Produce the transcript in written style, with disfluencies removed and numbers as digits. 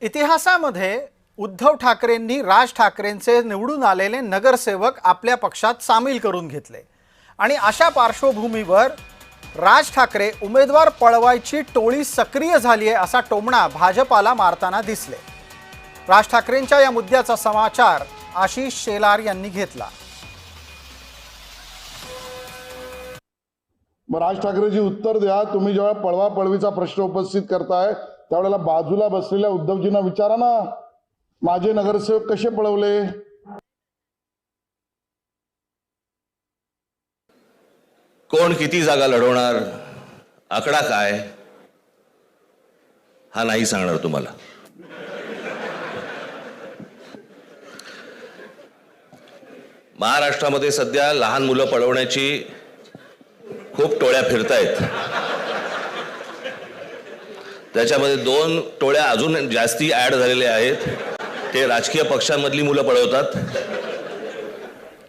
इतिहासामध्ये उद्धव ठाकरेंनी राज ठाकरेंचे निवडून आलेले नगरसेवक आपल्या पक्षात सामील करून घेतले आणि अशा पार्श्वभूमीवर राज ठाकरे उमेदवार पळवायची टोळी सक्रिय झाली आहे असा टोमणा भाजपाला मारताना दिसले। राज ठाकरेंच्या या मुद्द्याचा समाचार आशिष शेलार यांनी घेतला। राज ठाकरेजी उत्तर द्या, तुम्ही जेव्हा पळवा पळवीचा प्रश्न उपस्थित करताय त्यावेळेला बाजूला बसलेल्या उद्धवजींना विचारा ना, माझे नगरसेवक कसे पळवले। कोण किती जागा लढवणार, आकडा काय हा नाही सांगणार तुम्हाला। महाराष्ट्रामध्ये सध्या लहान मुलं पळवण्याची खूप टोळ्या फिरतायत। त्याच्यामध्ये 2 टोळ्या अजून जास्ती ऍड झालेल्या आहेत। ते राजकीय पक्षांमधली मुलं पळवतात